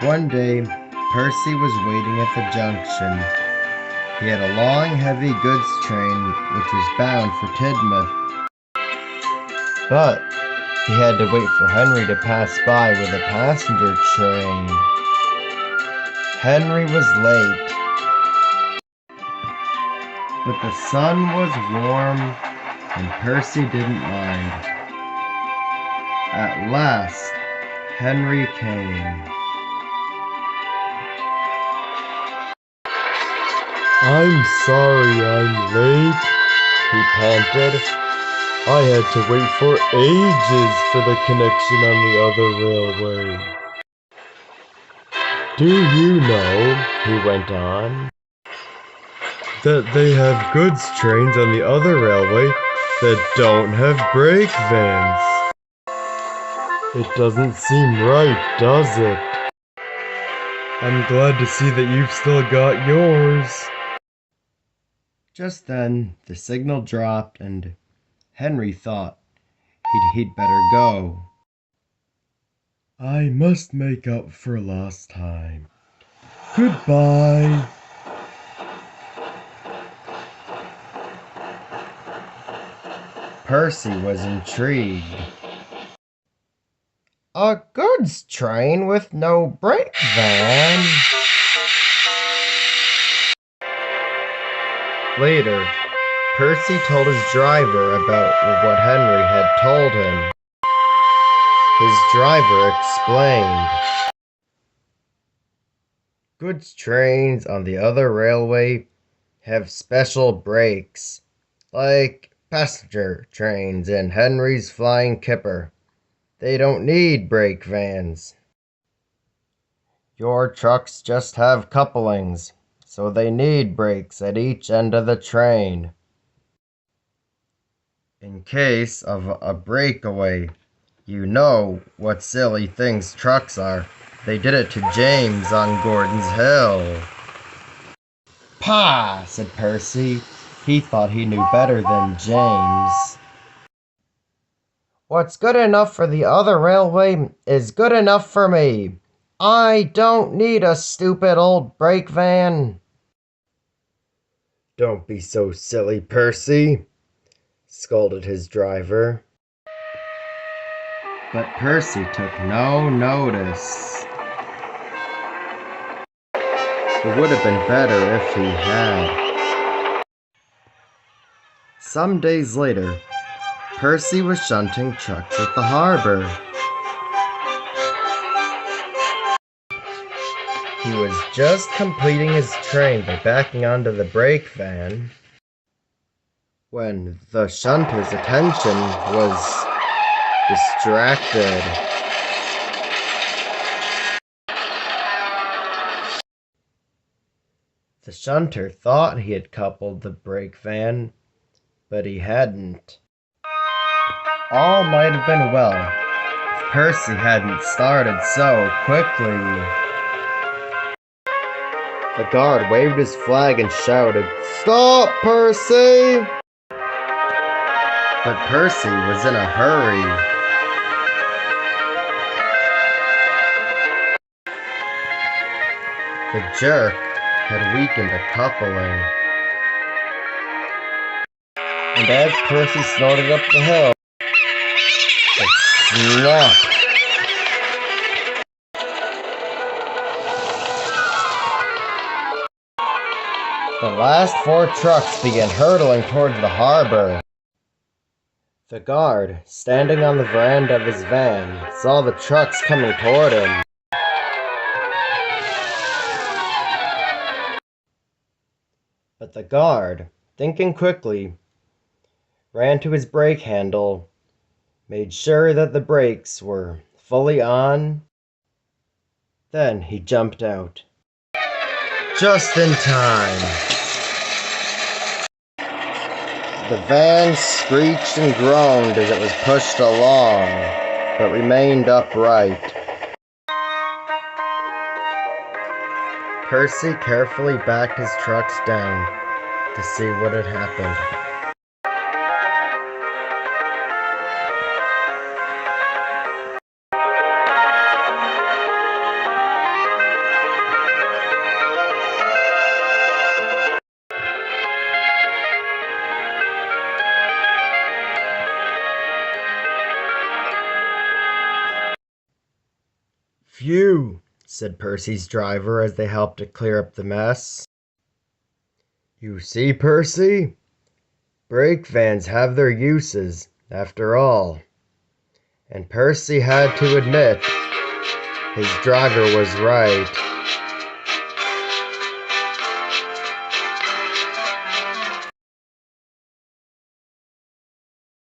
One day, Percy was waiting at the junction. He had a long, heavy goods train which was bound for Tidmouth. But he had to wait for Henry to pass by with a passenger train. Henry was late, but the sun was warm and Percy didn't mind. At last, Henry came. "I'm sorry I'm late," he panted. "I had to wait for ages for the connection on the other railway." "Do you know," he went on, "that they have goods trains on the other railway that don't have brake vans? It doesn't seem right, does it? I'm glad to see that you've still got yours." Just then, the signal dropped and Henry thought he'd better go. "I must make up for lost time. Goodbye." Percy was intrigued. A goods train with no brake van? Later, Percy told his driver about what Henry had told him. His driver explained. Goods trains on the other railway have special brakes, like passenger trains in Henry's Flying Kipper. They don't need brake vans. Your trucks just have couplings, so they need brakes at each end of the train. In case of a breakaway, you know what silly things trucks are. They did it to James on Gordon's Hill. "Pah!" said Percy. He thought he knew better than James. What's good enough for the other railway is good enough for me. I don't need a stupid old brake van. Don't be so silly, Percy, scolded his driver. But Percy took no notice. It would have been better if he had. Some days later, Percy was shunting trucks at the harbor. He was just completing his train by backing onto the brake van when the shunter's attention was distracted. The shunter thought he had coupled the brake van, but he hadn't. All might have been well if Percy hadn't started so quickly. The guard waved his flag and shouted, "Stop, Percy!" But Percy was in a hurry. The jerk had weakened a coupling. And as Percy snorted up the hill, it snapped. The last 4 trucks began hurtling towards the harbor. The guard, standing on the veranda of his van, saw the trucks coming toward him. But the guard, thinking quickly, ran to his brake handle, made sure that the brakes were fully on. Then he jumped out. Just in time. The van screeched and groaned as it was pushed along, but remained upright. Percy carefully backed his trucks down to see what had happened. "Phew," said Percy's driver as they helped to clear up the mess. "You see, Percy? Brake vans have their uses, after all." And Percy had to admit his driver was right.